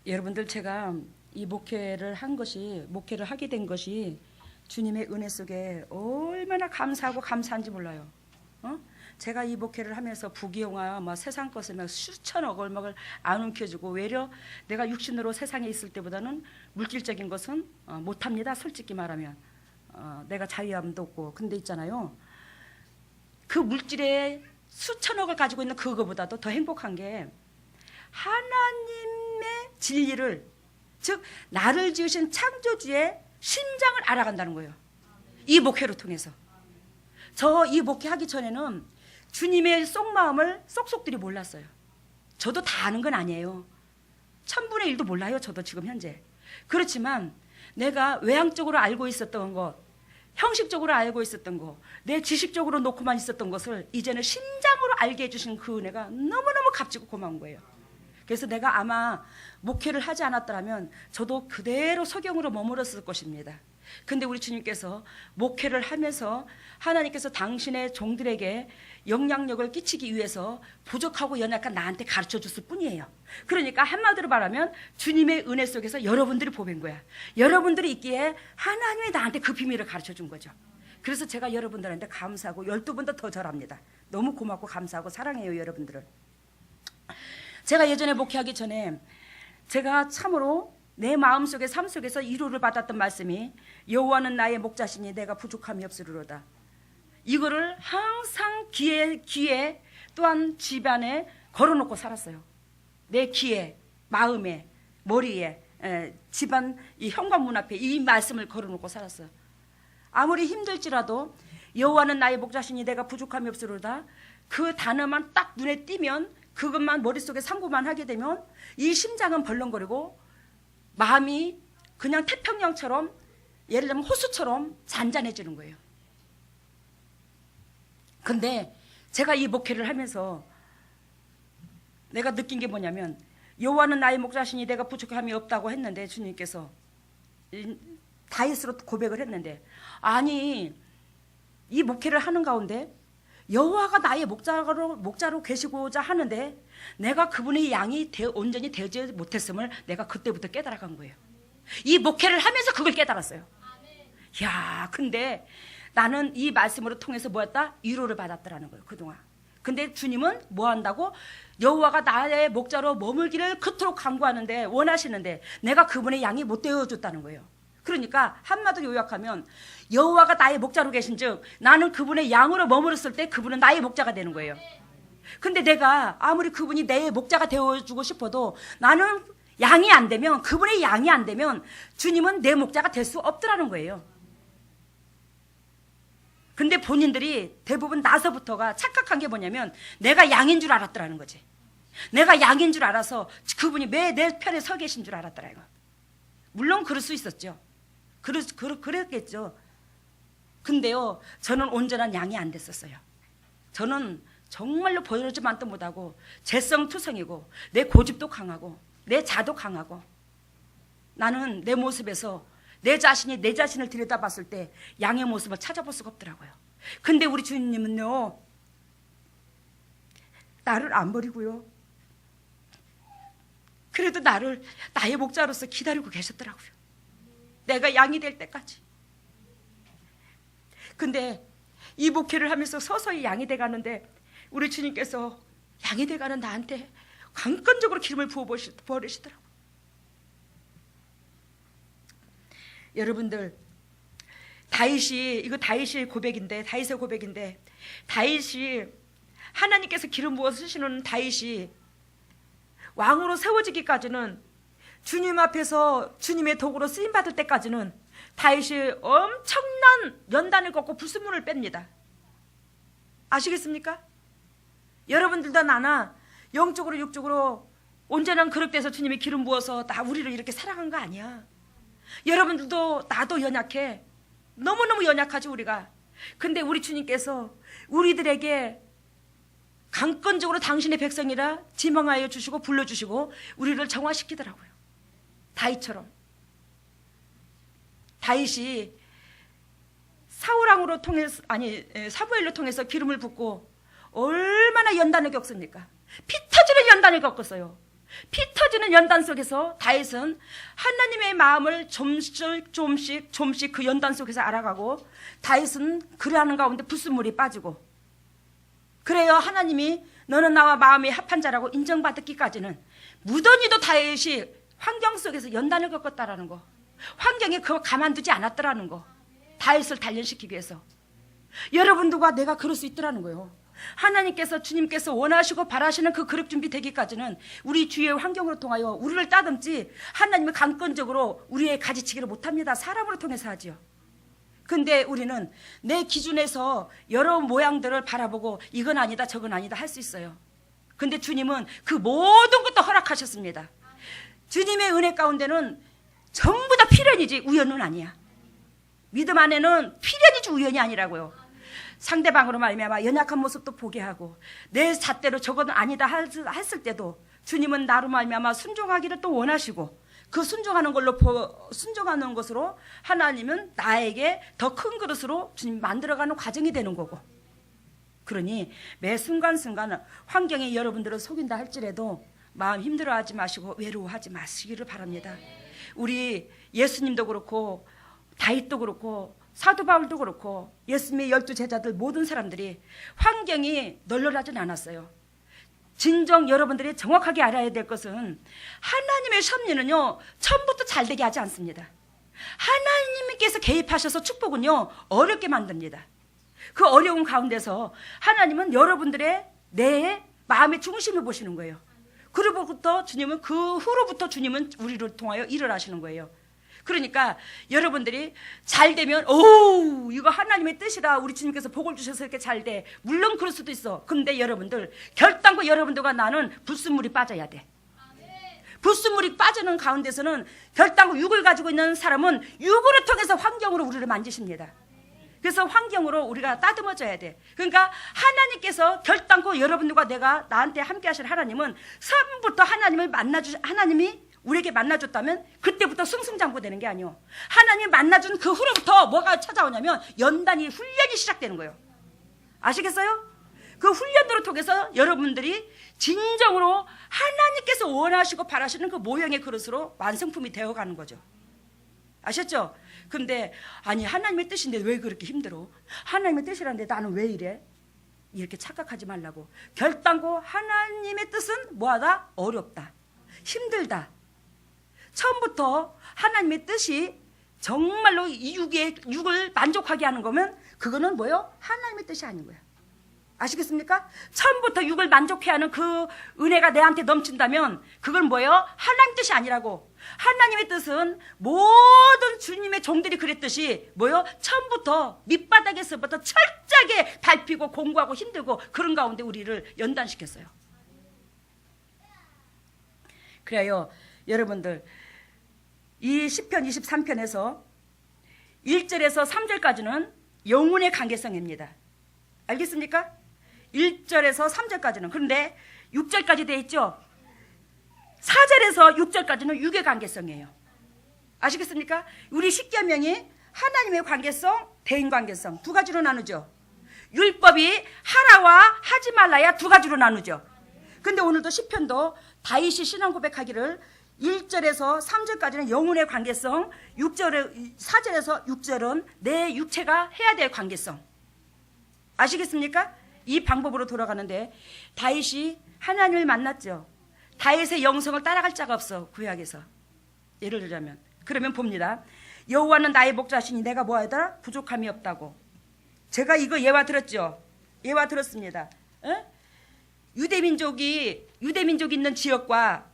여러분들, 제가 이 목회를 하게 된 것이 주님의 은혜 속에 얼마나 감사하고 감사한지 몰라요. 제가 이 목회를 하면서 부귀영화 세상 것을 막 수천억 얼마를 안 움켜쥐고, 외려 내가 육신으로 세상에 있을 때보다는 물질적인 것은 못합니다. 솔직히 말하면 내가 자유함도 없고. 근데 있잖아요, 그 물질의 수천억을 가지고 있는 그거보다도 더 행복한 게 하나님의 진리를, 즉 나를 지으신 창조주의 심장을 알아간다는 거예요. 이 목회를 통해서. 저 이 목회하기 전에는 주님의 속마음을 쏙쏙들이 몰랐어요. 저도 다 아는 건 아니에요. 1,000분의 1도 몰라요. 저도 지금 현재. 그렇지만 내가 외향적으로 알고 있었던 것, 형식적으로 알고 있었던 것, 내 지식적으로 놓고만 있었던 것을 이제는 심장으로 알게 해주신 그 은혜가 너무너무 값지고 고마운 거예요. 그래서 내가 아마 목회를 하지 않았더라면 저도 그대로 소경으로 머물렀을 것입니다. 근데 우리 주님께서 목회를 하면서 하나님께서 당신의 종들에게 영향력을 끼치기 위해서 부족하고 연약한 나한테 가르쳐 줬을 뿐이에요. 그러니까 한마디로 말하면 주님의 은혜 속에서 여러분들이 보낸 거야. 여러분들이 있기에 하나님이 나한테 그 비밀을 가르쳐 준 거죠. 그래서 제가 여러분들한테 감사하고 12번도 더 절합니다. 너무 고맙고 감사하고 사랑해요, 여러분들을. 제가 예전에 목회하기 전에 제가 참으로 내 마음속에 삶 속에서 위로를 받았던 말씀이, 여호와는 나의 목자시니 내가 부족함이 없으리로다. 이거를 항상 귀에 또한 집안에 걸어놓고 살았어요. 내 귀에, 마음에, 머리에, 집안 이 현관문 앞에 이 말씀을 걸어놓고 살았어요. 아무리 힘들지라도 여호와는 나의 목자시니 내가 부족함이 없으리로다, 그 단어만 딱 눈에 띄면, 그것만 머릿속에 상고만 하게 되면 이 심장은 벌렁거리고 마음이 그냥 태평양처럼, 예를 들면 호수처럼 잔잔해지는 거예요. 근데 제가 이 목회를 하면서 내가 느낀 게 뭐냐면, 여호와는 나의 목자시니 내가 부족함이 없다고 했는데, 주님께서 다윗으로 고백을 했는데, 아니 이 목회를 하는 가운데 여호와가 나의 목자로 계시고자 하는데 내가 그분의 양이 온전히 되지 못했음을 내가 그때부터 깨달아간 거예요. 이 목회를 하면서 그걸 깨달았어요. 야, 근데 나는 이 말씀으로 통해서 뭐였다? 위로를 받았더라는 거예요, 그동안. 근데 주님은 뭐 한다고? 여호와가 나의 목자로 머물기를 그토록 간구하는데, 원하시는데 내가 그분의 양이 못 되어줬다는 거예요. 그러니까 한마디로 요약하면, 여호와가 나의 목자로 계신즉 나는 그분의 양으로 머물렀을 때 그분은 나의 목자가 되는 거예요. 근데 내가 아무리 그분이 내 목자가 되어주고 싶어도 나는 양이 안 되면, 그분의 양이 안 되면 주님은 내 목자가 될 수 없더라는 거예요. 근데 본인들이 대부분 나서부터가 착각한 게 뭐냐면, 내가 양인 줄 알았더라는 거지. 내가 양인 줄 알아서 그분이 매 내 편에 서 계신 줄 알았더라 이거. 물론 그럴 수 있었죠. 그랬겠죠. 근데요, 저는 온전한 양이 안 됐었어요. 저는 정말로 보여주지만도 못하고 재성투성이고 내 고집도 강하고 내 자도 강하고, 나는 내 모습에서 내 자신을 들여다봤을 때 양의 모습을 찾아볼 수가 없더라고요. 근데 우리 주님은요, 나를 안 버리고요, 그래도 나를 나의 목자로서 기다리고 계셨더라고요. 내가 양이 될 때까지. 근데 이 목회를 하면서 서서히 양이 돼가는데, 우리 주님께서 양이 돼가는 나한테 강건적으로 기름을 부어버리시더라고요. 여러분들, 다윗의 고백인데, 다윗이 하나님께서 기름 부어 쓰시는 다윗이 왕으로 세워지기까지는, 주님 앞에서 주님의 도구로 쓰임받을 때까지는 다윗이 엄청난 연단을 겪고 불순물을 뺍니다. 아시겠습니까? 여러분들도 나나 영적으로 육적으로 온전한 그릇 돼서 주님이 기름 부어서 우리를 이렇게 사랑한 거 아니야. 여러분들도 나도 연약해. 너무너무 연약하지 우리가. 근데 우리 주님께서 우리들에게 강건적으로 당신의 백성이라 지명하여 주시고 불러주시고 우리를 정화시키더라고요. 다윗처럼. 다윗이 사무엘로 통해서 기름을 붓고 얼마나 연단을 겪습니까? 피 터지는 연단을 겪었어요. 피 터지는 연단 속에서 다윗은 하나님의 마음을 조금씩 그 연단 속에서 알아가고, 다윗은 그러하는 가운데 불순물이 빠지고, 그래요 하나님이 너는 나와 마음이 합한 자라고 인정받기까지는 무던히도 다윗이 환경 속에서 연단을 겪었다라는 거, 환경에 그거 가만두지 않았더라는 거, 다윗을 단련시키기 위해서. 여러분들과 내가 그럴 수 있더라는 거예요. 하나님께서, 주님께서 원하시고 바라시는 그 그릇 준비 되기까지는 우리 주위의 환경으로 통하여 우리를 따듬지 하나님이 강권적으로 우리의 가지치기를 못합니다. 사람으로 통해서 하지요. 근데 우리는 내 기준에서 여러 모양들을 바라보고 이건 아니다 저건 아니다 할 수 있어요. 근데 주님은 그 모든 것도 허락하셨습니다. 주님의 은혜 가운데는 전부 다 필연이지 우연은 아니야. 믿음 안에는 필연이지 우연이 아니라고요. 상대방으로 말미암아 연약한 모습도 보게 하고 내 잣대로 저건 아니다 했을 때도 주님은 나로 말미암아 순종하기를 또 원하시고, 그 순종하는 것으로 하나님은 나에게 더 큰 그릇으로 주님 만들어가는 과정이 되는 거고. 그러니 매 순간순간 환경이 여러분들을 속인다 할지라도 마음 힘들어하지 마시고 외로워하지 마시기를 바랍니다. 우리 예수님도 그렇고 다윗도 그렇고 사도 바울도 그렇고 예수님의 12제자들 모든 사람들이 환경이 널널하진 않았어요. 진정 여러분들이 정확하게 알아야 될 것은 하나님의 섭리는요 처음부터 잘 되게 하지 않습니다. 하나님께서 개입하셔서 축복은요 어렵게 만듭니다. 그 어려운 가운데서 하나님은 여러분들의 내 마음의 중심을 보시는 거예요. 그로부터 주님은, 그 후로부터 주님은 우리를 통하여 일을 하시는 거예요. 그러니까 여러분들이 잘 되면 오 이거 하나님의 뜻이라 우리 주님께서 복을 주셔서 이렇게 잘 돼. 물론 그럴 수도 있어. 근데 여러분들 결단코 여러분들과 나는 불순물이 빠져야 돼. 불순물이 빠지는 가운데서는 결단코 육을 가지고 있는 사람은 육으로 통해서 환경으로 우리를 만지십니다. 그래서 환경으로 우리가 따듬어져야 돼. 그러니까 하나님께서 결단코 여러분들과 내가 나한테 함께 하실 하나님은 처음부터 하나님이 우리에게 만나줬다면 그때부터 승승장구되는 게 아니요. 하나님이 만나준 그 후로부터 뭐가 찾아오냐면 연단이, 훈련이 시작되는 거예요. 아시겠어요? 그 훈련으로 통해서 여러분들이 진정으로 하나님께서 원하시고 바라시는 그 모형의 그릇으로 완성품이 되어가는 거죠. 아셨죠? 근데 아니 하나님의 뜻인데 왜 그렇게 힘들어? 하나님의 뜻이라는데 나는 왜 이래? 이렇게 착각하지 말라고. 결단코 하나님의 뜻은 뭐하다? 어렵다, 힘들다. 처음부터 하나님의 뜻이 정말로 이 육을 만족하게 하는 거면 그거는 뭐요? 하나님의 뜻이 아닌 거예요. 아시겠습니까? 처음부터 육을 만족해 하는 그 은혜가 내한테 넘친다면 그건 뭐예요? 하나님 뜻이 아니라고. 하나님의 뜻은 모든 주님의 종들이 그랬듯이 뭐예요? 처음부터 밑바닥에서부터 철저하게 밟히고 공부하고 힘들고 그런 가운데 우리를 연단시켰어요. 그래요 여러분들, 이 시편 23편에서 1절에서 3절까지는 영혼의 관계성입니다. 알겠습니까? 1절에서 3절까지는. 그런데 6절까지 돼 있죠? 4절에서 6절까지는 육의 관계성이에요. 아시겠습니까? 우리 십계명이 하나님의 관계성, 대인 관계성 두 가지로 나누죠. 율법이 하라와 하지 말라야 두 가지로 나누죠. 근데 오늘도 시편도 다윗이 신앙 고백하기를 1절에서 3절까지는 영혼의 관계성, 4절에서 6절은 내 육체가 해야 될 관계성. 아시겠습니까? 이 방법으로 돌아가는데 다윗이 하나님을 만났죠. 다윗의 영성을 따라갈 자가 없어 구약에서. 예를 들자면 그러면 봅니다. 여호와는 나의 목자시니 내가 뭐하더라? 부족함이 없다고. 제가 이거 예화 들었죠. 예화 들었습니다. 유대민족이 있는 지역과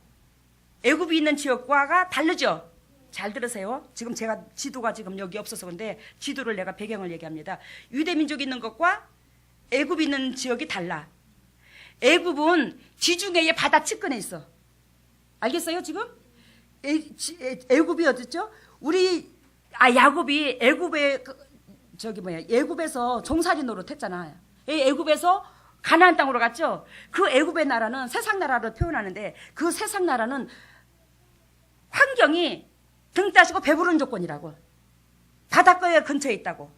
애굽이 있는 지역과가 다르죠. 잘 들으세요. 지금 제가 지도가 지금 여기 없어서 그런데 지도를 내가 배경을 얘기합니다. 유대민족이 있는 것과 애굽이 있는 지역이 달라. 애굽은 지중해의 바다 측근에 있어. 알겠어요 지금? 애굽이 어딨죠? 야곱이 애굽에 애굽에서 종살이 노릇했잖아요. 애굽에서 가나안 땅으로 갔죠. 그 애굽의 나라는 세상 나라를 표현하는데 그 세상 나라는 환경이 등 따시고 배부른 조건이라고. 바닷가에 근처에 있다고.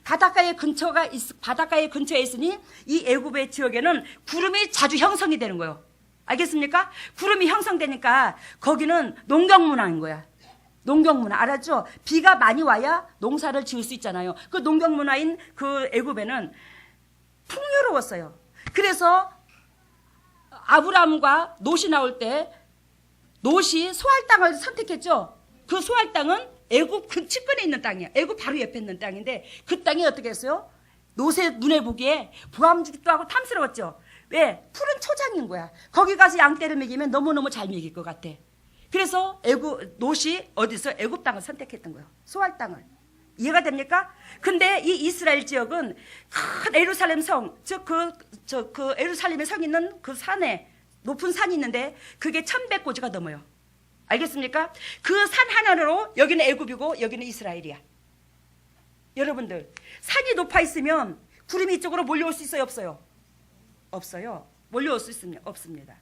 바닷가에 근처에 있으니 이 애굽의 지역에는 구름이 자주 형성이 되는 거예요. 알겠습니까? 구름이 형성되니까 거기는 농경문화인 거야. 농경문화 알았죠? 비가 많이 와야 농사를 지을 수 있잖아요. 그 농경문화인 그 애굽에는 풍요로웠어요. 그래서 아브라함과 롯이 나올 때 롯이 소할 땅을 선택했죠. 그 소할 땅은 애굽 그 측근에 있는 땅이야. 애굽 바로 옆에 있는 땅인데 그 땅이 어떻게 했어요? 롯의 눈에 보기에 보암직도 하고 탐스러웠죠. 왜? 푸른 초장인 거야. 거기 가서 양떼를 먹이면 너무너무 잘 먹일 것 같아. 그래서 롯이 어디서 애굽 땅을 선택했던 거예요. 소할 땅을. 이해가 됩니까? 근데 이 이스라엘 지역은 큰 예루살렘 성, 그 예루살렘의 성 있는 그 산에 높은 산이 있는데 그게 1100고지가 넘어요. 알겠습니까? 그 산 하나로 여기는 애굽이고 여기는 이스라엘이야. 여러분들, 산이 높아 있으면 구름이 이쪽으로 몰려올 수 있어요, 없어요? 없어요. 몰려올 수 있습니다. 없습니다.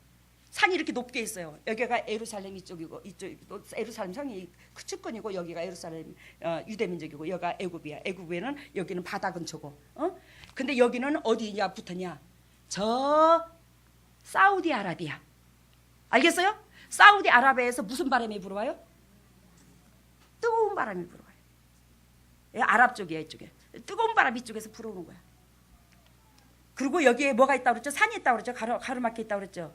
산이 이렇게 높게 있어요. 여기가 예루살렘 이쪽이고 이쪽 예루살렘 성이 그 측근이고 여기가 예루살렘 유대민족이고 여기가 애굽이야. 애굽에는 여기는 바다 근처고. 근데 여기는 어디냐 붙었냐? 저 사우디아라비아. 알겠어요? 사우디아라비아에서 무슨 바람이 불어와요? 뜨거운 바람이 불어와요. 아랍 쪽이야, 이쪽에. 뜨거운 바람 이쪽에서 불어오는 거야. 그리고 여기에 뭐가 있다고 그랬죠? 산이 있다고 그랬죠? 가로막혀 있다고 그랬죠?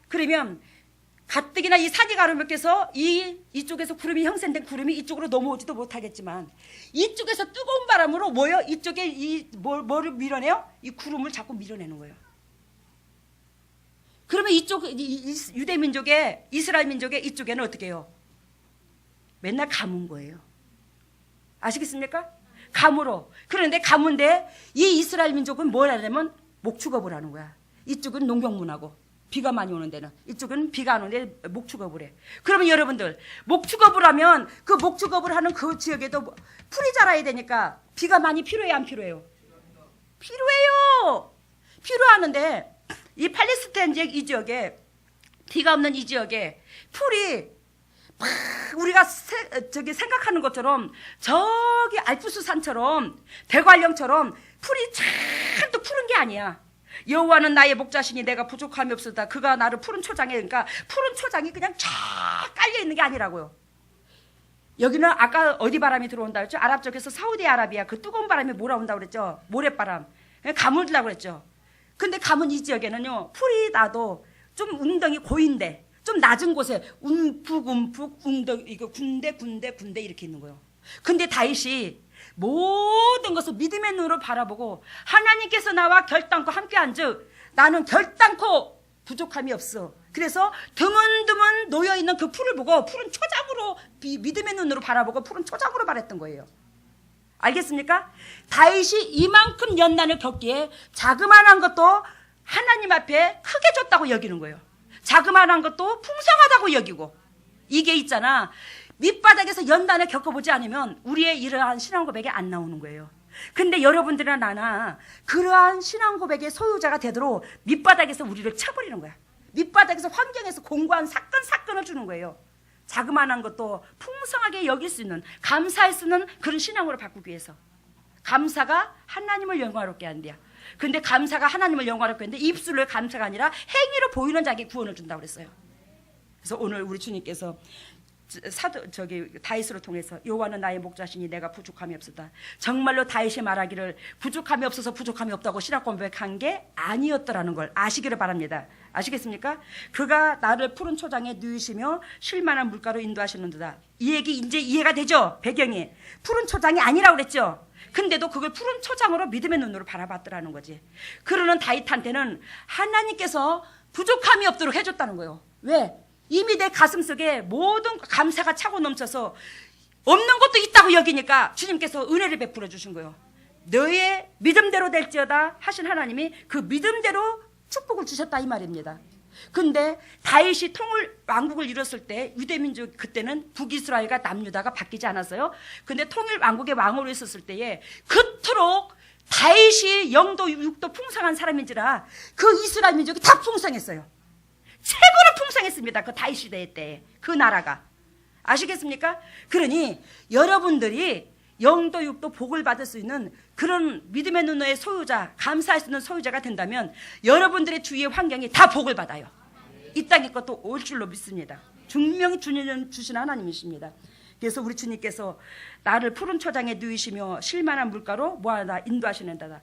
그러면 가뜩이나 이 산이 가로막혀서 이쪽에서 구름이 형성된 구름이 이쪽으로 넘어오지도 못하겠지만 이쪽에서 뜨거운 바람으로 뭐요? 이쪽에 뭐를 밀어내요? 이 구름을 자꾸 밀어내는 거예요. 그러면 이쪽 유대 민족의 이스라엘 민족의 이쪽에는 어떻게 해요? 맨날 가문 거예요. 아시겠습니까? 가무로. 그런데 가문데 이 이스라엘 민족은 뭘 하냐면 목축업을 하는 거야. 이쪽은 농경문하고 비가 많이 오는 데는, 이쪽은 비가 안 오는데 목축업을 해. 그러면 여러분들 목축업을 하면 그 목축업을 하는 그 지역에도 풀이 자라야 되니까 비가 많이 필요해요, 안 필요해요? 필요해요. 필요하는데 이 팔레스타인 지역 이 지역에 비가 없는 이 지역에 풀이 막 우리가 생각하는 것처럼 저기 알프스 산처럼 대관령처럼 풀이 잔뜩 푸른 게 아니야. 여호와는 나의 목자시니 내가 부족함이 없으다. 그가 나를 푸른 초장에, 그러니까 푸른 초장이 그냥 쫙 깔려 있는 게 아니라고요. 여기는 아까 어디 바람이 들어온다 그랬죠? 아랍 쪽에서 사우디아라비아 그 뜨거운 바람이 몰아온다고 그랬죠? 모래바람. 가물다고 그랬죠? 근데 가문 이 지역에는요, 풀이 나도 좀 웅덩이 고인데 좀 낮은 곳에 움푹 웅덩이 이거 군데 이렇게 있는 거예요. 근데 다윗이 모든 것을 믿음의 눈으로 바라보고 하나님께서 나와 결단코 함께 한즉 나는 결단코 부족함이 없어. 그래서 드문드문 놓여있는 그 풀을 보고 푸른 초장으로 믿음의 눈으로 바라보고 푸른 초장으로 말했던 거예요. 알겠습니까? 다윗이 이만큼 연난을 겪기에 자그마한 것도 하나님 앞에 크게 줬다고 여기는 거예요. 자그마한 것도 풍성하다고 여기고. 이게 있잖아, 밑바닥에서 연단을 겪어보지 않으면 우리의 이러한 신앙 고백이 안 나오는 거예요. 근데 여러분들이나 나나 그러한 신앙 고백의 소유자가 되도록 밑바닥에서 우리를 쳐버리는 거야. 밑바닥에서 환경에서 공고한 사건을 주는 거예요. 자그마한 것도 풍성하게 여길 수 있는, 감사할 수 있는 그런 신앙으로 바꾸기 위해서. 감사가 하나님을 영광롭게 한대요. 근데 감사가 하나님을 영광롭게 하는데 입술로 감사가 아니라 행위로 보이는 자에게 구원을 준다고 그랬어요. 그래서 오늘 우리 주님께서 다윗으로 통해서 여호와는 나의 목자시니 내가 부족함이 없었다. 정말로 다윗이 말하기를 부족함이 없어서 부족함이 없다고 신앙 고백한 게 아니었더라는 걸 아시기를 바랍니다. 아시겠습니까? 그가 나를 푸른 초장에 누이시며 쉴만한 물가로 인도하시는도다. 이 얘기 이제 이해가 되죠? 배경이 푸른 초장이 아니라고 그랬죠? 근데도 그걸 푸른 초장으로 믿음의 눈으로 바라봤더라는 거지. 그러는 다윗한테는 하나님께서 부족함이 없도록 해줬다는 거예요. 왜? 이미 내 가슴속에 모든 감사가 차고 넘쳐서 없는 것도 있다고 여기니까 주님께서 은혜를 베풀어 주신 거예요. 너의 믿음대로 될지어다 하신 하나님이 그 믿음대로 축복을 주셨다 이 말입니다. 근데 다윗이 왕국을 이뤘을 때 유대민족, 그때는 북이스라엘과 남유다가 바뀌지 않았어요. 근데 통일 왕국의 왕으로 있었을 때에 그토록 다윗이 영도 육도 풍성한 사람인지라 그 이스라엘 민족이 다 풍성했어요. 최고로 풍성했습니다. 그 다윗 시대 때 그 나라가. 아시겠습니까? 그러니 여러분들이 영도 육도 복을 받을 수 있는 그런 믿음의 눈의 소유자, 감사할 수 있는 소유자가 된다면 여러분들의 주위의 환경이 다 복을 받아요. 이 땅의 것도 올 줄로 믿습니다. 분명히 주님 주신 하나님이십니다. 그래서 우리 주님께서 나를 푸른 초장에 누이시며 쉴만한 물가로 뭐하다 인도하시는다.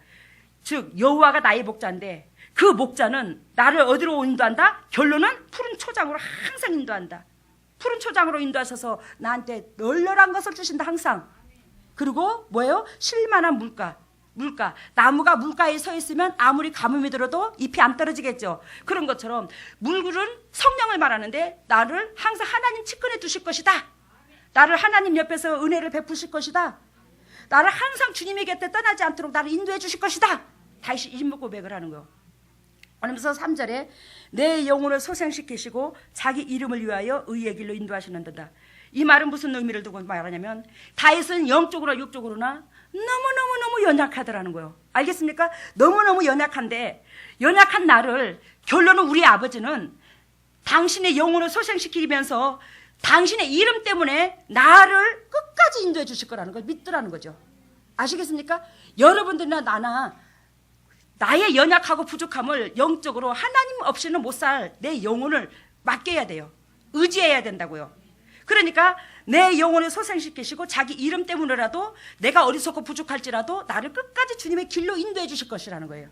즉 여호와가 나의 목자인데 그 목자는 나를 어디로 인도한다? 결론은 푸른 초장으로 항상 인도한다. 푸른 초장으로 인도하셔서 나한테 널널한 것을 주신다 항상. 그리고 뭐예요? 쉴만한 물가. 나무가 물가에 서 있으면 아무리 가뭄이 들어도 잎이 안 떨어지겠죠. 그런 것처럼 물은 성령을 말하는데 나를 항상 하나님 측근에 두실 것이다. 나를 하나님 옆에서 은혜를 베푸실 것이다. 나를 항상 주님의 곁에 떠나지 않도록 나를 인도해 주실 것이다. 다시 인물 고백을 하는 거예요. 그러면서 3절에 내 영혼을 소생시키시고 자기 이름을 위하여 의의 길로 인도하시는도다. 이 말은 무슨 의미를 두고 말하냐면 다윗은 영적으로나 육적으로나 너무너무 연약하더라는 거예요. 알겠습니까? 너무너무 연약한데 연약한 나를 결론은 우리 아버지는 당신의 영혼을 소생시키면서 당신의 이름 때문에 나를 끝까지 인도해 주실 거라는 걸 믿더라는 거죠. 아시겠습니까? 여러분들이나 나나 나의 연약하고 부족함을 영적으로 하나님 없이는 못 살 내 영혼을 맡겨야 돼요. 의지해야 된다고요. 그러니까 내 영혼을 소생시키시고 자기 이름 때문에라도 내가 어리석고 부족할지라도 나를 끝까지 주님의 길로 인도해 주실 것이라는 거예요.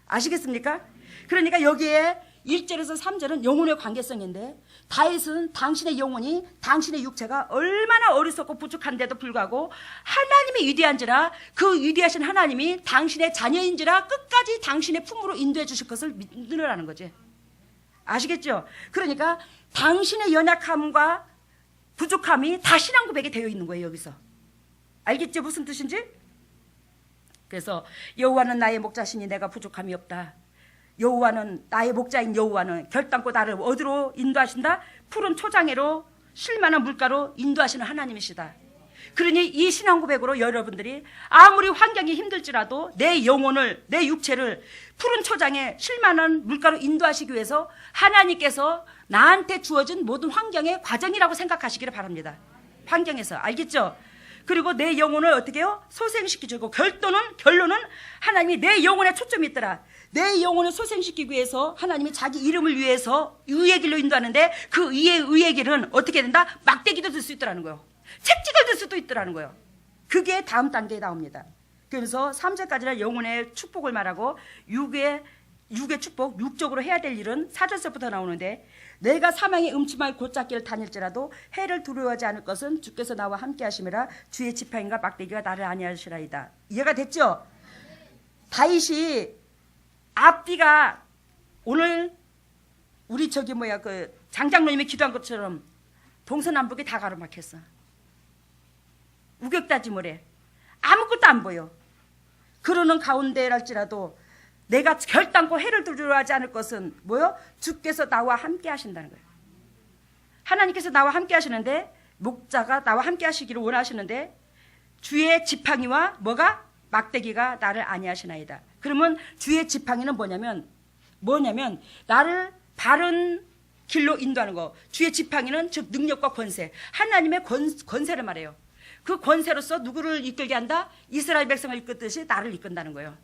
아시겠습니까? 그러니까 여기에 1절에서 3절은 영혼의 관계성인데 다윗은 당신의 영혼이 당신의 육체가 얼마나 어리석고 부족한데도 불구하고 하나님이 위대한지라 그 위대하신 하나님이 당신의 자녀인지라 끝까지 당신의 품으로 인도해 주실 것을 믿으라는 거지. 아시겠죠? 그러니까 당신의 연약함과 부족함이 다 신앙 고백이 되어 있는 거예요. 여기서 알겠죠? 무슨 뜻인지? 그래서 여호와는 나의 목자시니 내가 부족함이 없다. 여호와는 나의 목자인 여호와는 결단코 나를 어디로 인도하신다? 푸른 초장애로 쉴만한 물가로 인도하시는 하나님이시다. 그러니 이 신앙 고백으로 여러분들이 아무리 환경이 힘들지라도 내 영혼을 내 육체를 푸른 초장에 쉴만한 물가로 인도하시기 위해서 하나님께서 나한테 주어진 모든 환경의 과정이라고 생각하시기를 바랍니다. 환경에서 알겠죠? 그리고 내 영혼을 어떻게 해요? 소생시키고 결론은 하나님이 내 영혼에 초점이 있더라. 내 영혼을 소생시키기 위해서 하나님이 자기 이름을 위해서 의의 길로 인도하는데 그 의의 길은 어떻게 된다? 막대기도 들 수 있더라는 거예요. 채찍을 들 수도 있더라는 거예요. 그게 다음 단계에 나옵니다. 그래서 3절까지는 영혼의 축복을 말하고 육의 축복, 육적으로 해야 될 일은 4절서부터 나오는데 내가 사망의 음침한 골짜기를 다닐지라도 해를 두려워하지 않을 것은 주께서 나와 함께 하심이라 주의 지팡이가 막대기가 나를 안위하시라이다. 이해가 됐죠? 다윗이 앞뒤가 오늘 우리 그 장장로님이 기도한 것처럼 동서남북이 다 가로막혔어. 우격다짐을 아무것도 안 보여. 그러는 가운데랄지라도 내가 결단코 해를 두려워하지 않을 것은 뭐요? 주께서 나와 함께 하신다는 거예요. 하나님께서 나와 함께 하시는데 목자가 나와 함께 하시기를 원하시는데 주의 지팡이와 뭐가? 막대기가 나를 안위하시나이다. 그러면 주의 지팡이는 뭐냐면 나를 바른 길로 인도하는 거. 주의 지팡이는 즉 능력과 권세, 하나님의 권세를 말해요. 그 권세로서 누구를 이끌게 한다? 이스라엘 백성을 이끌듯이 나를 이끈다는 거예요.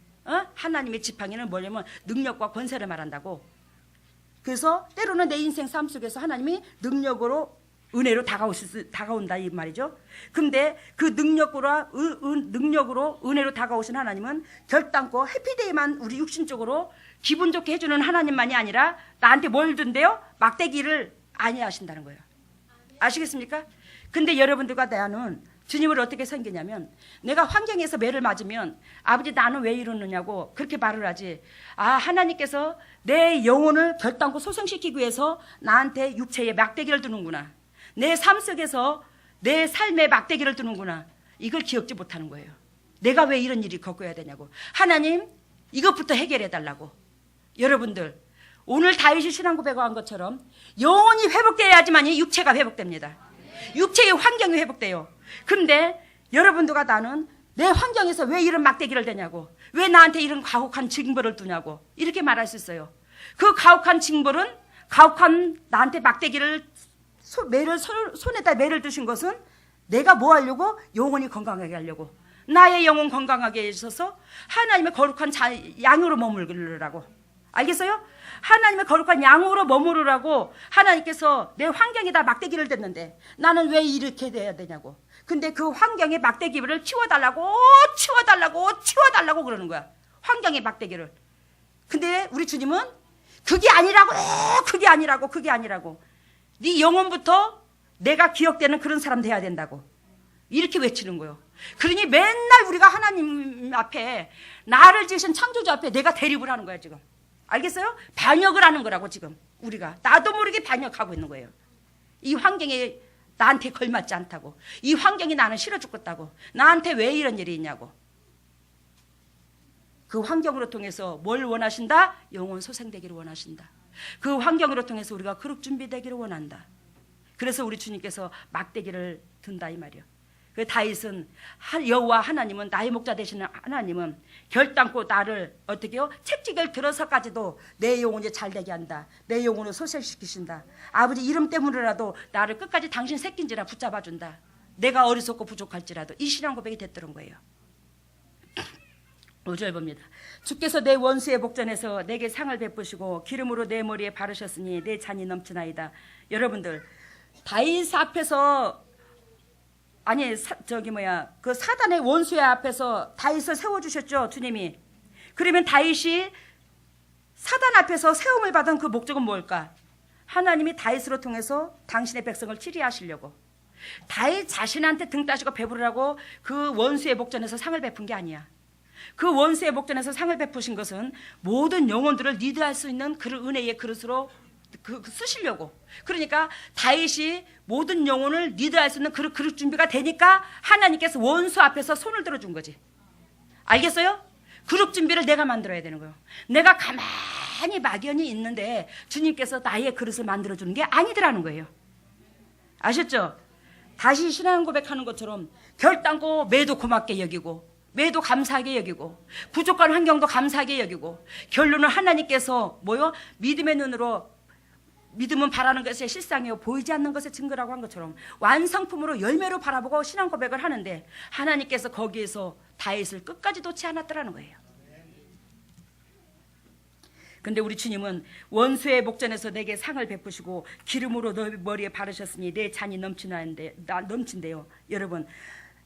하나님의 지팡이는 뭐냐면 능력과 권세를 말한다고. 그래서 때로는 내 인생 삶 속에서 하나님이 능력으로 은혜로 다가온다 이 말이죠. 근데 그 능력으로 은혜로 다가오신 하나님은 결단코 해피데이만 우리 육신적으로 기분 좋게 해주는 하나님만이 아니라 나한테 뭘 준대요? 막대기를 안위하신다는 거예요. 아시겠습니까? 근데 여러분들과 나는 주님을 어떻게 섬기냐면 내가 환경에서 매를 맞으면 아버지 나는 왜 이러느냐고 그렇게 말을 하지. 하나님께서 내 영혼을 결단코 소생시키기 위해서 나한테 육체에 막대기를 두는구나. 내 삶 속에서 내 삶에 막대기를 두는구나. 이걸 기억지 못하는 거예요. 내가 왜 이런 일이 겪어야 되냐고. 하나님 이것부터 해결해 달라고. 여러분들 오늘 다윗이 신앙 고백한 것처럼 영혼이 회복돼야지만이 육체가 회복됩니다. 육체의 환경이 회복돼요. 근데 여러분들과 나는 내 환경에서 왜 이런 막대기를 대냐고, 왜 나한테 이런 가혹한 징벌을 두냐고 이렇게 말할 수 있어요. 그 가혹한 징벌은 나한테 막대기를 손에다 매를 드신 것은 내가 뭐 하려고? 영혼이 건강하게 하려고. 나의 영혼 건강하게 해주셔서 하나님의 거룩한 양으로 머물으라고. 알겠어요? 하나님의 거룩한 양으로 머무르라고 하나님께서 내 환경에다 막대기를 댔는데 나는 왜 이렇게 돼야 되냐고. 근데 그 환경의 막대기를 치워달라고 그러는 거야. 환경의 막대기를. 근데 우리 주님은 그게 아니라고. 네 영혼부터 내가 기억되는 그런 사람 돼야 된다고. 이렇게 외치는 거예요. 그러니 맨날 우리가 하나님 앞에, 나를 지으신 창조주 앞에 내가 대립을 하는 거야 지금. 알겠어요? 반역을 하는 거라고 지금 우리가. 나도 모르게 반역하고 있는 거예요. 이 환경에 나한테 걸맞지 않다고. 이 환경이 나는 싫어 죽겠다고. 나한테 왜 이런 일이 있냐고. 그 환경으로 통해서 뭘 원하신다? 영혼 소생되기를 원하신다. 그 환경으로 통해서 우리가 그룹 준비되기를 원한다. 그래서 우리 주님께서 막대기를 든다 이 말이요. 그 다윗은 여호와 하나님은, 나의 목자 되시는 하나님은 결단코 나를 어떻게요? 채찍을 들어서까지도 내 영혼이 잘되게 한다. 내 영혼을 소생시키신다. 아버지 이름 때문이라도 나를 끝까지 당신 새끼인지라 붙잡아준다. 내가 어리석고 부족할지라도. 이 신앙 고백이 됐더런 거예요. 5절 봅니다. 주께서 내 원수의 복전에서 내게 상을 베푸시고 기름으로 내 머리에 바르셨으니 내 잔이 넘치나이다. 여러분들, 다윗 앞에서, 아니 그 사단의 원수의 앞에서 다윗을 세워주셨죠 주님이. 그러면 다윗이 사단 앞에서 세움을 받은 그 목적은 뭘까? 하나님이 다윗으로 통해서 당신의 백성을 치리하시려고. 다윗 자신한테 등 따시고 배부르라고 그 원수의 복전에서 상을 베푼 게 아니야. 그 원수의 복전에서 상을 베푸신 것은 모든 영혼들을 리드할 수 있는 그런 은혜의 그릇으로 쓰시려고. 그러니까 다윗이 모든 영혼을 리드할 수 있는 그릇 준비가 되니까 하나님께서 원수 앞에서 손을 들어준 거지. 알겠어요? 그릇 준비를 내가 만들어야 되는 거예요. 내가 가만히 막연히 있는데 주님께서 나의 그릇을 만들어주는 게 아니더라는 거예요. 아셨죠? 다시 신앙 고백하는 것처럼 결단코 매도 고맙게 여기고, 매도 감사하게 여기고, 부족한 환경도 감사하게 여기고, 결론은 하나님께서 믿음의 눈으로, 믿음은 바라는 것의 실상이요 보이지 않는 것의 증거라고 한 것처럼 완성품으로 열매로 바라보고 신앙 고백을 하는데 하나님께서 거기에서 다윗을 끝까지 놓지 않았더라는 거예요. 근데 우리 주님은 원수의 목전에서 내게 상을 베푸시고 기름으로 너 머리에 바르셨으니 내 잔이 넘친대요. 여러분,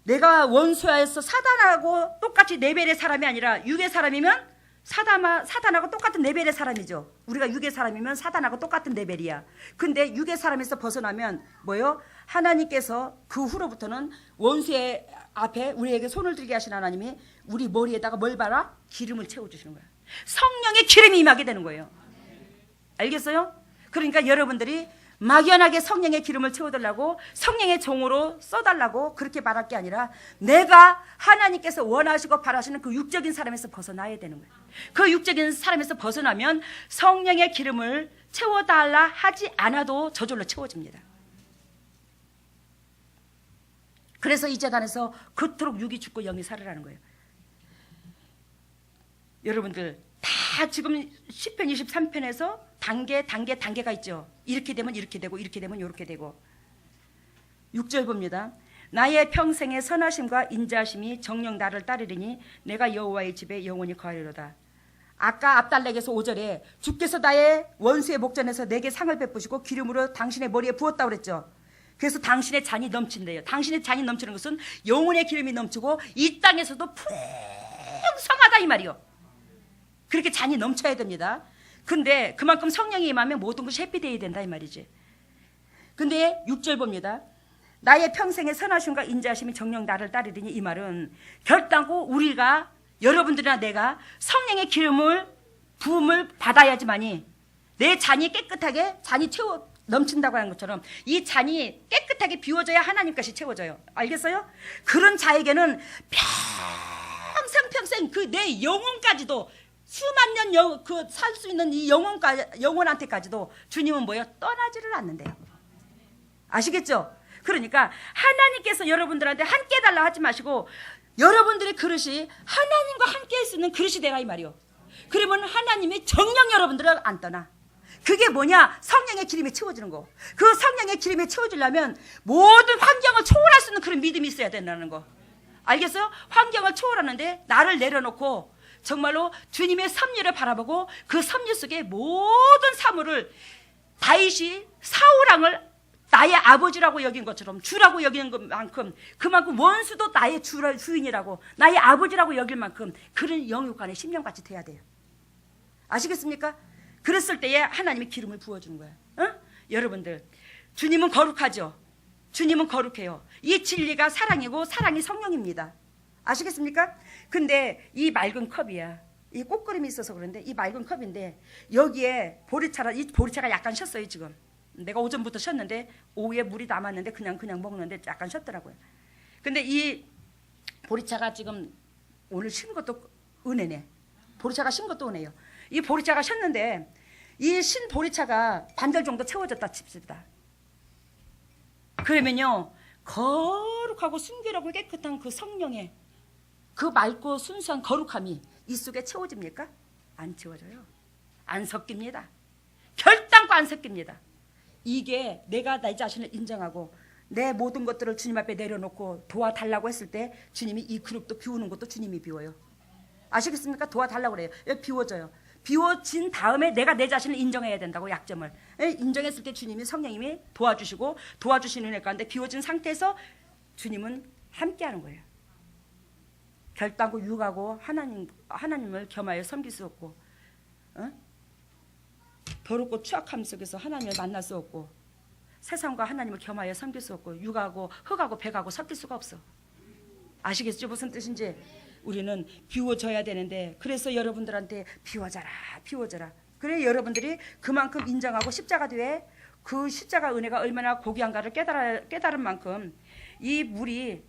내가 원수에서 사단하고 똑같이 레벨의 사람이 아니라 육의 사람이면 사단하고 똑같은 레벨의 사람이죠. 우리가 육의 사람이면 사단하고 똑같은 레벨이야. 근데 육의 사람에서 벗어나면 하나님께서 그 후로부터는 원수의 앞에 우리에게 손을 들게 하신 하나님이 우리 머리에다가 뭘 바라? 기름을 채워주시는 거야. 성령의 기름이 임하게 되는 거예요. 알겠어요? 그러니까 여러분들이 막연하게 성령의 기름을 채워달라고, 성령의 종으로 써달라고 그렇게 말할 게 아니라 내가 하나님께서 원하시고 바라시는 그 육적인 사람에서 벗어나야 되는 거예요. 그 육적인 사람에서 벗어나면 성령의 기름을 채워달라 하지 않아도 저절로 채워집니다. 그래서 이 재단에서 그토록 육이 죽고 영이 살으라는 거예요. 여러분들 다 지금 시편 23편에서 단계가 있죠. 이렇게 되면 이렇게 되고, 이렇게 되면 이렇게 되고. 6절 봅니다. 나의 평생의 선하심과 인자하심이 정녕 나를 따르리니 내가 여호와의 집에 영원히 거하리로다. 아까 앞달락에서 5절에 주께서 나의 원수의 목전에서 내게 상을 베푸시고 기름으로 당신의 머리에 부었다고 그랬죠. 그래서 당신의 잔이 넘친대요. 당신의 잔이 넘치는 것은 영혼의 기름이 넘치고 이 땅에서도 풍성하다 이 말이요. 그렇게 잔이 넘쳐야 됩니다. 근데 그만큼 성령이 임하면 모든 것이 해피되어야 된다 이 말이지. 근데 6절 봅니다. 나의 평생의 선하심과 인자하심이 정녕 나를 따르리니, 이 말은 결단코 우리가, 여러분들이나 내가 성령의 부음을 받아야지만이 내 잔이 깨끗하게 잔이 넘친다고 하는 것처럼 이 잔이 깨끗하게 비워져야 하나님 것이 채워져요. 알겠어요? 그런 자에게는 평생 그 내 영혼까지도, 수만 년 살 수 있는 이 영혼한테까지도 주님은 떠나지를 않는데요. 아시겠죠? 그러니까 하나님께서 여러분들한테 함께 달라 하지 마시고 여러분들의 그릇이 하나님과 함께 할 수 있는 그릇이 되라 이 말이요. 그러면 하나님이 정녕 여러분들을 안 떠나. 그게 뭐냐? 성령의 기름이 채워지는 거. 그 성령의 기름이 채워지려면 모든 환경을 초월할 수 있는 그런 믿음이 있어야 된다는 거. 알겠어요? 환경을 초월하는데 나를 내려놓고 정말로 주님의 섭리를 바라보고 그 섭리 속에 모든 사물을 다윗이 사울왕을 나의 아버지라고 여긴 것처럼 주라고 여기는 것만큼 그만큼 원수도 나의 주인이라고 나의 아버지라고 여길 만큼 그런 영육간의 심령같이 돼야 돼요. 아시겠습니까? 그랬을 때에 하나님이 기름을 부어주는 거예요. 어? 여러분들 주님은 거룩하죠. 주님은 거룩해요. 이 진리가 사랑이고 사랑이 성령입니다. 아시겠습니까? 근데 이 맑은 컵이야. 이 꽃그림이 있어서 그런데 이 맑은 컵인데 여기에 이 보리차가 약간 쉬었어요 지금. 내가 오전부터 쉬었는데 오후에 물이 남았는데 그냥 먹는데 약간 쉬었더라고요. 근데 이 보리차가 지금 오늘 신 것도 은혜네. 보리차가 신 것도 은혜요. 이 보리차가 쉬었는데 이 신 보리차가 반절 정도 채워졌다 칩시다. 그러면요 거룩하고 순결하고 깨끗한 그 성령의 그 맑고 순수한 거룩함이 이 속에 채워집니까? 안 채워져요. 안 섞입니다. 결단코 안 섞입니다. 이게 내가 내 자신을 인정하고 내 모든 것들을 주님 앞에 내려놓고 도와달라고 했을 때 주님이 이 그릇도 비우는 것도 주님이 비워요. 아시겠습니까? 도와달라고 그래요. 비워져요. 비워진 다음에 내가 내 자신을 인정해야 된다고 약점을. 인정했을 때 주님이 성령님이 도와주시고 도와주시는 은혜 가운데 비워진 상태에서 주님은 함께하는 거예요. 결단코 유혹하고 하나님을 겸하여 섬길 수 없고 더럽고 추악함 속에서 하나님을 만날 수 없고 세상과 하나님을 겸하여 섬길 수 없고 육하고 흙하고 백하고 섞일 수가 없어. 아시겠죠? 무슨 뜻인지. 우리는 비워져야 되는데 그래서 여러분들한테 비워져라. 그래 여러분들이 그만큼 인정하고 십자가 뒤에 그 십자가 은혜가 얼마나 고귀한가를 깨달은 만큼 이 물이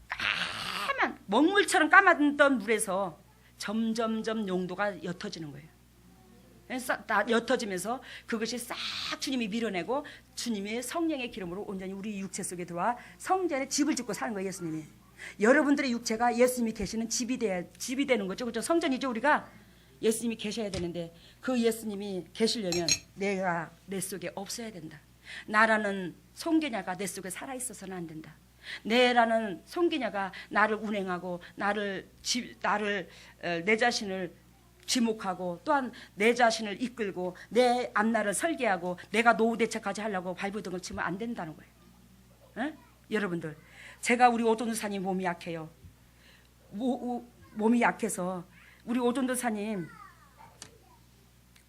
까만 먹물처럼 까맣던 물에서 점점점 용도가 옅어지는 거예요. 옅어지면서 그것이 싹 주님이 밀어내고 주님의 성령의 기름으로 온전히 우리 육체 속에 들어와 성전에 집을 짓고 사는 거예요. 예수님이. 여러분들의 육체가 예수님이 계시는 집이 되는 거죠. 그렇죠? 성전이죠. 우리가 예수님이 계셔야 되는데 그 예수님이 계시려면 내가 내 속에 없어야 된다. 나라는 송계냐가 내 속에 살아있어서는 안 된다. 내라는 송계냐가 나를 운행하고 내 자신을 지목하고 또한 내 자신을 이끌고 내 앞날을 설계하고 내가 노후 대책까지 하려고 발버둥을 치면 안 된다는 거예요. 여러분들 제가 우리 오돈도사님 몸이 약해요. 몸이 약해서 우리 오돈도사님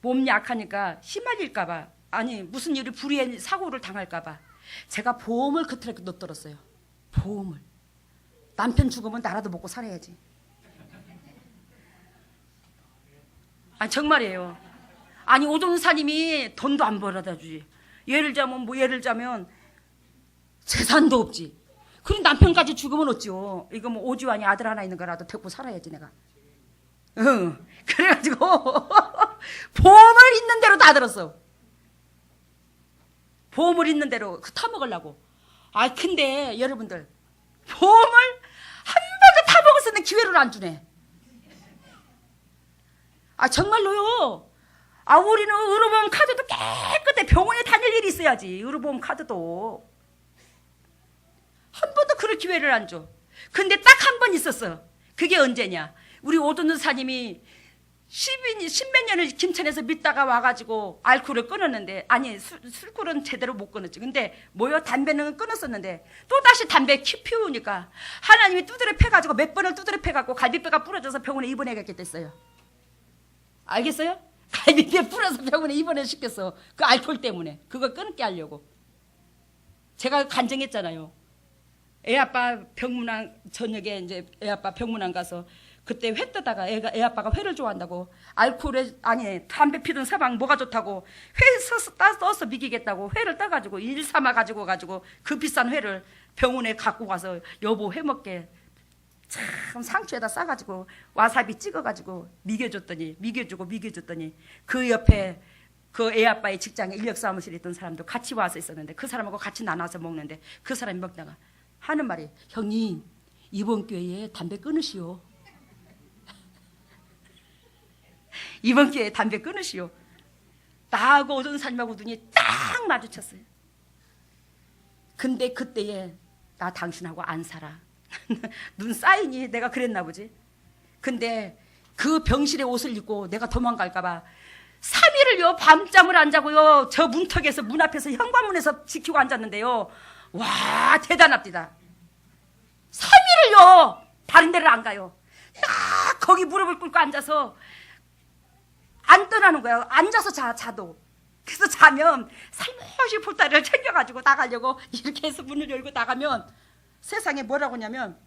몸 약하니까 휘말릴까봐 아니 무슨 일이 불의의 사고를 당할까봐 제가 보험을 그틀에 넣어들었어요. 보험을. 남편 죽으면 나라도 먹고 살아야지. 아니 정말이에요. 아니 오돈사님이 돈도 안 벌어다 주지. 예를 자면 재산도 없지. 그럼 남편까지 죽으면 어찌요. 이거 뭐 오지환이 아들 하나 있는 거라도 데리고 살아야지 내가. 그래가지고 보험을 있는 대로 다 들었어. 보험을 있는 대로 타먹으려고. 아 근데 여러분들 보험을 한 번도 타먹을 수 있는 기회를 안 주네. 아 정말로요. 아 우리는 의료보험 카드도 깨끗해. 병원에 다닐 일이 있어야지. 의료보험 카드도 한 번도 그럴 기회를 안 줘. 근데 딱 한 번 있었어. 그게 언제냐. 우리 오돈도사님이 십몇 년을 김천에서 믿다가 와가지고 알코올을 끊었는데 아니 술꿀은 제대로 못 끊었지. 근데 뭐요? 담배는 끊었었는데 또다시 담배 피우니까 하나님이 두드려 패가지고 몇 번을 두드려 패갖고 갈비뼈가 부러져서 병원에 입원해야겠게 됐어요. 알겠어요? 갈비뼈 부러져서 병원에 입원해 시켰어. 그 알코올 때문에. 그거 끊게 하려고. 제가 간증했잖아요. 애아빠 병문안 저녁에 이제 애아빠 병문안 가서 그때 회 뜨다가 애아빠가 회를 좋아한다고 알코올에 아니 담배 피던 서방 뭐가 좋다고 회 떠서 미기겠다고 회를 떠가지고 일 삼아 가지고 그 비싼 회를 병원에 갖고 가서 여보 회 먹게 참 상추에다 싸가지고 와사비 찍어가지고 미겨주더니 그 옆에 그 애아빠의 직장에 인력사무실에 있던 사람도 같이 와서 있었는데 그 사람하고 같이 나눠서 먹는데 그 사람이 먹다가 하는 말이 형님 이번 기회에 담배 끊으시오. 이번 기회에 담배 끊으시오. 나하고 오돈사님하고 눈이 딱 마주쳤어요. 근데 그때에 나 당신하고 안 살아. 눈 쌓이니 내가 그랬나 보지. 근데 그 병실의 옷을 입고 내가 도망갈까봐 3일을요 밤잠을 안 자고요 저 문턱에서 문 앞에서 현관문에서 지키고 앉았는데요. 와 대단합니다. 3일을요 다른 데를 안 가요. 딱 거기 무릎을 꿇고 앉아서 안 떠나는 거예요. 앉아서 자도. 그래서 자면 살며시 보따리를 챙겨가지고 나가려고 이렇게 해서 문을 열고 나가면 세상에 뭐라고 하냐면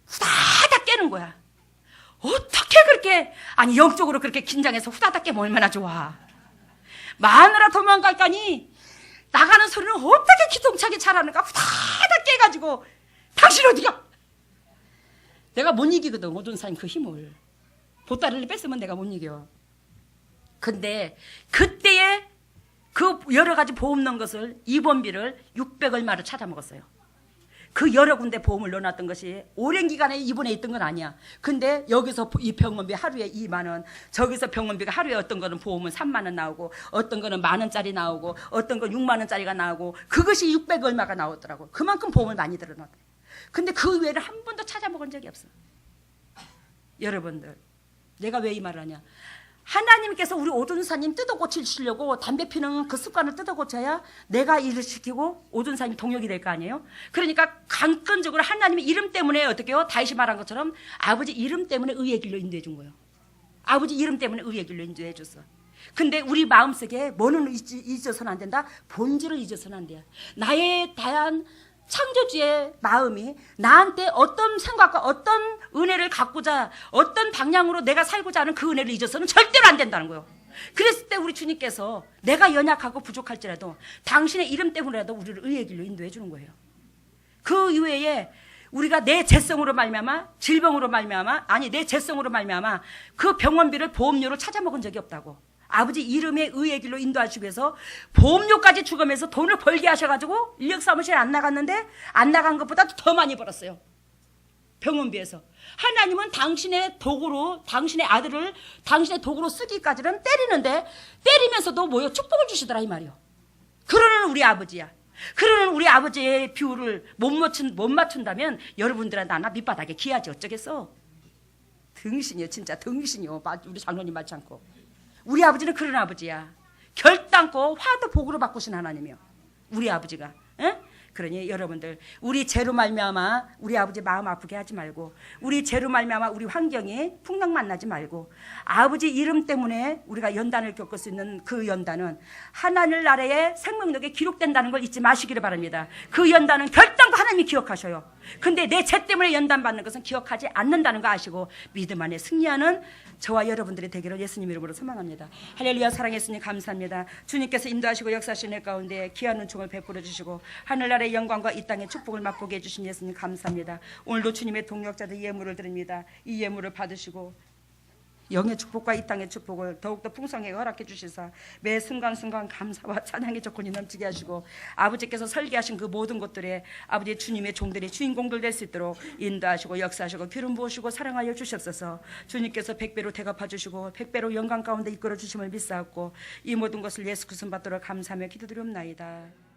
후다닥 깨는 거야. 어떻게 그렇게 아니 영적으로 그렇게 긴장해서 후다닥 깨면 얼마나 좋아. 마누라 도망갈까니 나가는 소리는 어떻게 기똥차게 잘하는가. 후다닥 깨가지고 당신 어디가. 내가 못 이기거든 오존사님 그 힘을. 보따리를 뺐으면 내가 못 이겨. 근데 그때에 그 여러 가지 보험 넣은 것을 입원비를 600 얼마를 찾아 먹었어요. 그 여러 군데 보험을 넣어놨던 것이 오랜 기간에 입원해 있던 건 아니야. 근데 여기서 이 병원비 하루에 2만 원, 저기서 병원비가 하루에 어떤 거는 보험은 3만 원 나오고 어떤 거는 10,000원짜리 나오고 어떤 건 6만 원짜리가 나오고 그것이 600 얼마가 나오더라고. 그만큼 보험을 많이 들어놨대. 근데 그 외에는 한 번도 찾아 먹은 적이 없어. 여러분들 내가 왜 이 말을 하냐. 하나님께서 우리 오존사님 뜯어 고치시려고 담배 피는 그 습관을 뜯어 고쳐야 내가 일을 시키고 오존사님 동역이 될 거 아니에요. 그러니까 강건적으로 하나님의 이름 때문에 어떻게 해요. 다윗이 말한 것처럼 아버지 이름 때문에 의의 길로 인도해 준 거예요. 아버지 이름 때문에 의의 길로 인도해 줬어. 근데 우리 마음속에 뭐는 잊어서는 안 된다. 본질을 잊어서는 안 돼요. 나에 대한 창조주의 마음이 나한테 어떤 생각과 어떤 은혜를 갖고자 어떤 방향으로 내가 살고자 하는 그 은혜를 잊어서는 절대로 안 된다는 거예요. 그랬을 때 우리 주님께서 내가 연약하고 부족할지라도 당신의 이름 때문에라도 우리를 의의 길로 인도해 주는 거예요. 그 이외에 우리가 내 재성으로 말미암아 질병으로 말미암아 아니 내 재성으로 말미암아 그 병원비를 보험료로 찾아 먹은 적이 없다고. 아버지 이름의 의의 길로 인도하시기 위해서 보험료까지 주면서 돈을 벌게 하셔가지고 인력사무실에 안 나갔는데 안 나간 것보다 더 많이 벌었어요. 병원비에서. 하나님은 당신의 도구로 당신의 아들을 당신의 도구로 쓰기까지는 때리는데 때리면서도 뭐요? 축복을 주시더라 이 말이요. 그러는 우리 아버지야. 그러는 우리 아버지의 비율을 못 맞춘다면 여러분들은 나나 밑바닥에 기하지 어쩌겠어. 등신이요 진짜 등신이요. 우리 장로님 말치 않고. 우리 아버지는 그런 아버지야. 결단코 화도 복으로 바꾸신 하나님이요. 우리 아버지가. 에? 그러니 여러분들 우리 죄로 말미암아 우리 아버지 마음 아프게 하지 말고 우리 죄로 말미암아 우리 환경이 풍랑 만나지 말고 아버지 이름 때문에 우리가 연단을 겪을 수 있는 그 연단은 하나님 나라의 생명력에 기록된다는 걸 잊지 마시기를 바랍니다. 그 연단은 결단코 하나님이 기억하셔요. 근데 내 죄 때문에 연단받는 것은 기억하지 않는다는 거 아시고 믿음 안에 승리하는 저와 여러분들의 되기를 예수님 이름으로 소망합니다. 할렐루야. 사랑의 예수님 감사합니다. 주님께서 인도하시고 역사하시는 가운데 귀한 은총을 베풀어 주시고 하늘나라의 영광과 이 땅의 축복을 맛보게 해주신 예수님 감사합니다. 오늘도 주님의 동역자들 예물을 드립니다. 이 예물을 받으시고 영의 축복과 이 땅의 축복을 더욱더 풍성하게 허락해 주시사 매 순간순간 감사와 찬양의 조건이 넘치게 하시고 아버지께서 설계하신 그 모든 것들에 아버지 주님의 종들이 주인공들 될 수 있도록 인도하시고 역사하시고 기름 부으시고 사랑하여 주시옵소서. 주님께서 100배로 대갚아 주시고 100배로 영광 가운데 이끌어 주심을 믿사옵고 이 모든 것을 예수 그리스도 받도록 감사하며 기도드리옵나이다.